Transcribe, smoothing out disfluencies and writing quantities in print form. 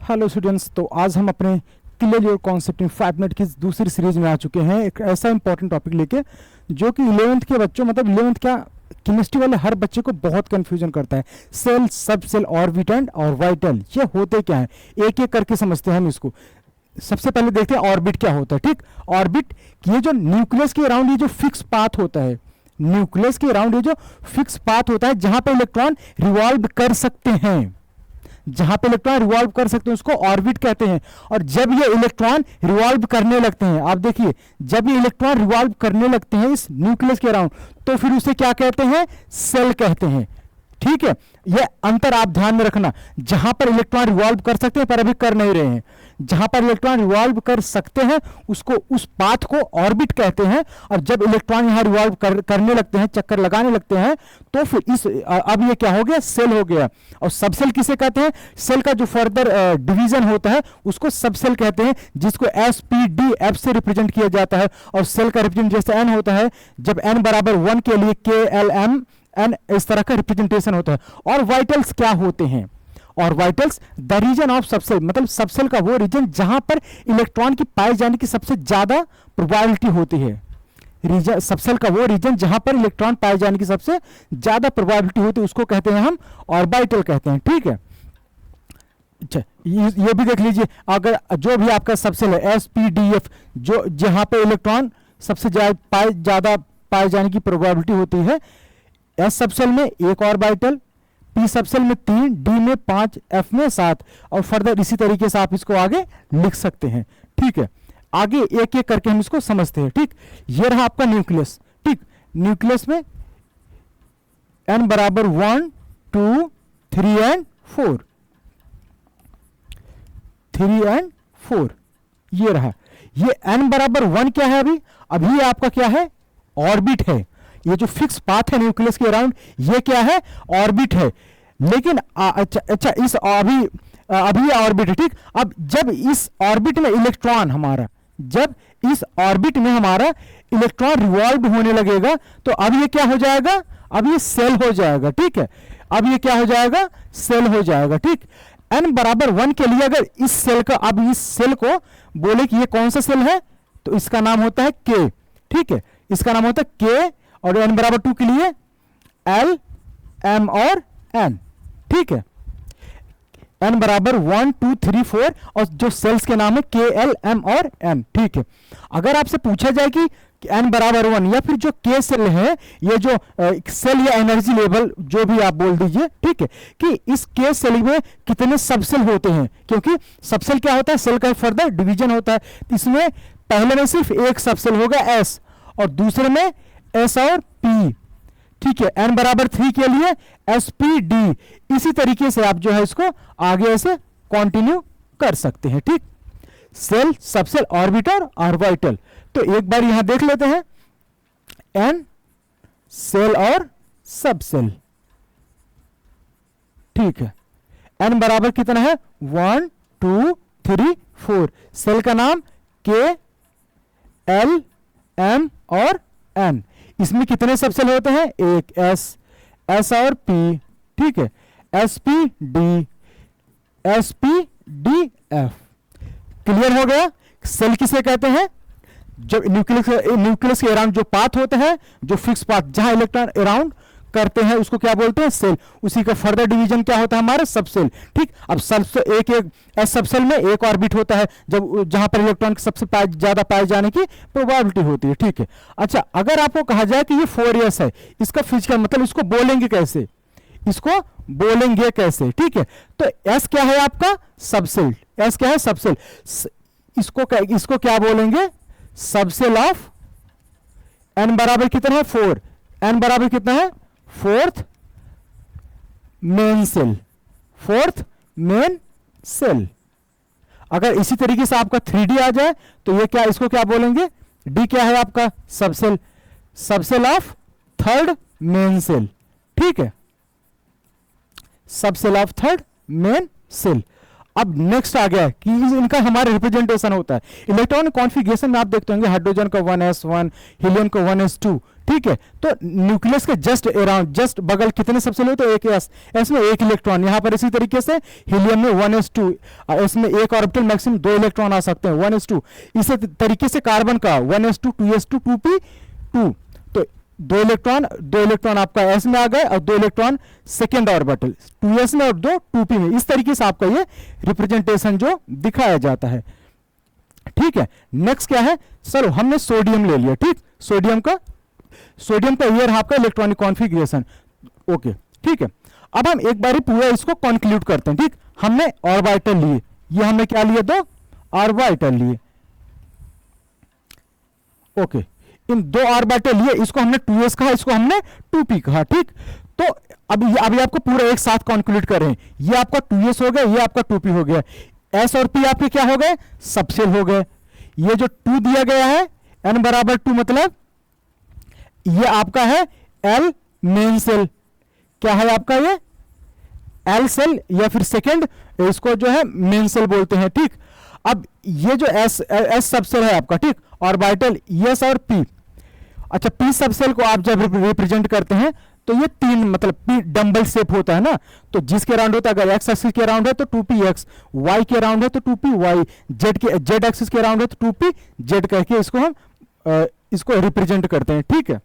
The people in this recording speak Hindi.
हेलो स्टूडेंट्स, तो आज हम अपने clear your concept in 5 minute की दूसरी सीरीज में आ चुके हैं। एक ऐसा इंपॉर्टेंट टॉपिक लेके जो कि 11th के बच्चों, मतलब 11th क्या, केमिस्ट्री वाले हर बच्चे को बहुत कंफ्यूजन करता है। सेल, सब सेल, ऑर्बिटेंट और वाइटल, ये होते क्या है, एक एक करके समझते हैं हम इसको। सबसे पहले देखते हैं ऑर्बिट क्या होता है। ठीक, ऑर्बिट ये जो न्यूक्लियस के अराउंड ये जो फिक्स पाथ होता है, न्यूक्लियस के अराउंड ये जो फिक्स पाथ होता है जहां पे इलेक्ट्रॉन रिवॉल्व कर सकते हैं, जहां पे इलेक्ट्रॉन रिवॉल्व कर सकते हैं उसको ऑर्बिट कहते हैं। और जब ये इलेक्ट्रॉन रिवॉल्व करने लगते हैं, आप देखिए, जब ये इलेक्ट्रॉन रिवॉल्व करने लगते हैं इस न्यूक्लियस के अराउंड, तो फिर उसे क्या कहते हैं, सेल कहते हैं। ठीक है, ये अंतर आप ध्यान में रखना। जहां पर इलेक्ट्रॉन रिवॉल्व कर सकते हैं पर अभी कर नहीं रहे हैं, जहां पर इलेक्ट्रॉन रिवॉल्व कर सकते हैं उसको, उस पाथ को ऑर्बिट कहते हैं। और जब इलेक्ट्रॉन यहां रिवॉल्व करने लगते हैं, चक्कर लगाने लगते हैं, तो फिर इस अब ये क्या हो गया, सेल हो गया। और सबसेल किसे कहते हैं, सेल का जो फर्दर डिवीजन होता है उसको सबसेल कहते हैं, जिसको SPDF से रिप्रेजेंट किया जाता है। और सेल का रिप्रेजेंट जैसे n होता है, जब n बराबर 1 के लिए KLM n इस तरह का रिप्रेजेंटेशन होता है। और वाइटल्स क्या होते हैं, और vitals the region of subcell, मतलब सबसेल का वो रीजन जहां पर इलेक्ट्रॉन की पाए जाने की सबसे ज्यादा प्रोबेबिलिटी होती है। रीजन, सबसेल का वो रीजन जहां पर इलेक्ट्रॉन पाए जाने की सबसे ज्यादा प्रोबेबिलिटी होती है उसको कहते हैं हम ऑर्बिटल कहते हैं। ठीक है, अच्छा ये भी देख लीजिए, अगर जो भी आपका सबसेल है SPDF, जो जहां पे इलेक्ट्रॉन सबसे ज्यादा पाए जाने की प्रोबेबिलिटी होती है, S सबसेल में एक ऑर्बिटल, P सबसेल में 3, D में 5, F में 7, और फर्दर इसी तरीके से आप इसको आगे लिख सकते हैं। ठीक है, आगे एक एक करके हम इसको समझते हैं। ठीक, ये रहा आपका न्यूक्लियस। ठीक, न्यूक्लियस में n बराबर 1, 2, 3 एंड 4, 3 एंड 4 ये रहा। ये n बराबर 1 क्या है, अभी आपका क्या है, ऑर्बिट है। ये जो फिक्स पाथ है न्यूक्लियस के अराउंड, ये क्या है, ऑर्बिट है। लेकिन अच्छा इस अभी ऑर्बिट है। ठीक, अब जब इस ऑर्बिट में इलेक्ट्रॉन हमारा, जब इस ऑर्बिट में हमारा इलेक्ट्रॉन रिवॉल्व होने लगेगा, तो अब ये क्या हो जाएगा, अब ये सेल हो जाएगा। ठीक है, अब ये क्या हो जाएगा, सेल हो जाएगा। ठीक, n बराबर 1 के लिए अगर इस सेल का, अब इस सेल को बोले कि ये कौन सा सेल है, तो इसका नाम होता है K। ठीक है, इसका नाम होता है K। और n बराबर 2 के लिए L, M और N। ठीक है, n बराबर 1, 2, 3, 4, और जो सेल्स के नाम है K, L, M और N। ठीक है, अगर आपसे पूछा जाए कि n बराबर 1 या फिर जो K सेल है, ये जो सेल या एनर्जी लेवल जो भी आप बोल दीजिए, ठीक है, कि इस K सेल में कितने सबसेल होते हैं, क्योंकि सबसेल क्या होता है, सेल का फर्दर डिवीजन होता है। इसमें पहले में सिर्फ एक सबसेल होगा S, और दूसरे में S और P। ठीक है, n बराबर 3 के लिए SPD। इसी तरीके से आप जो है इसको आगे ऐसे कंटिन्यू कर सकते हैं। ठीक, सेल, सबसेल, ऑर्बिटर, ऑर्बिटल। तो एक बार यहां देख लेते हैं, n सेल और सबसेल। ठीक है, n बराबर कितना है, 1, 2, 3, 4। सेल का नाम K, L, M और N। इसमें कितने सबसेल होते हैं, एक S और P। ठीक है, SPD, SPDF। क्लियर हो गया। सेल किसे कहते हैं, जब न्यूक्लियस के अराउंड जो पाथ होता है, जो फिक्स पाथ जहां इलेक्ट्रॉन अराउंड करते हैं उसको क्या बोलते हैं, सेल। उसी का फर्दर डिवीजन क्या होता है, हमारा सबसेल। ठीक, अब एक एस सबसेल में एक ऑर्बिट होता है, जब जहां पर इलेक्ट्रॉन सबसे ज्यादा पाए जाने की प्रोबेबिलिटी होती है। ठीक है, अच्छा अगर आपको कहा जाए कि ये 4s है, इसका फिजिकल मतलब इसको बोलेंगे कैसे, इसको बोलेंगे कैसे। ठीक है, तो s क्या है आपका, सबसेल। s क्या है, सबसेल। इसको क्या बोलेंगे, सबसेल ऑफ n बराबर कितना है, 4। n बराबर कितना है, 4th main cell, 4th main cell. अगर इसी तरीके से आपका 3D आ जाए तो ये क्या, इसको क्या बोलेंगे, D क्या है आपका, subcell, subcell of 3rd main cell. ठीक है, subcell of 3rd main cell. अब नेक्स्ट आ गया कि इनका हमारा रिप्रेजेंटेशन होता है इलेक्ट्रॉन कॉन्फ़िगरेशन में। आप देखते होंगे हाइड्रोजन को 1s1, हीलियम को 1s2, ठीक है। तो न्यूक्लियस के जस्ट अराउंड, जस्ट बगल कितने सबसेल हो, तो एक एस में एक इलेक्ट्रॉन। यहां पर इसी तरीके से हीलियम में 1s2, इसमें एक ऑर्बिटल मैक्सिमम 2 इलेक्ट्रॉन आ सकते हैं, 1s2। इसी तरीके से कार्बन का 1s2 2s2 2p2, तो 2 इलेक्ट्रॉन आपका एस में आ गए और 2 इलेक्ट्रॉन सेकेंड ऑर्बिटल 2s में और 2 2p में। इस तरीके से आपका ये रिप्रेजेंटेशन जो दिखाया जाता है, ठीक है। नेक्स्ट क्या है, चलो हमने सोडियम ले लिया, ठीक। सोडियम का ये रहा आपका इलेक्ट्रॉनिक कॉन्फ़िगरेशन, ओके, ठीक है। अब हम एक बार पूरा इसको कंक्लूड करते हैं, ठीक। हमने ऑर्बिटल लिए, ये हमने क्या लिए, 2 ऑर्बिटल लिए, ओके। इन 2 ऑर्बिटल लिए, इसको हमने 2s कहा, इसको हमने 2p कहा, ठीक। तो अभी आपको पूरा एक साथ कंक्लूड कर रहे हैं, ये आपका 2s हो गया, ये आपका 2p हो गया, s और p आपके क्या हो गए, सबसेल हो गए। ये जो 2 दिया गया है n बराबर 2, मतलब ये आपका है L मेन सेल, क्या है आपका ये L सेल या फिर सेकेंड, इसको जो है मेन सेल बोलते हैं, ठीक। अब ये जो S सबसेल है आपका, ठीक, ऑर्बिटल S और P। अच्छा, P सबसेल को आप जब रिप्रेजेंट करते हैं तो ये 3 मतलब P डंबल शेप होता है ना, तो जिसके अराउंड होता है, अगर x एक्सिस के अराउंड है तो 2px, y के अराउंड है तो 2py, z एक्सिस के अराउंड है तो 2pz करके इसको हम इसको रिप्रेजेंट करते हैं, ठीक है।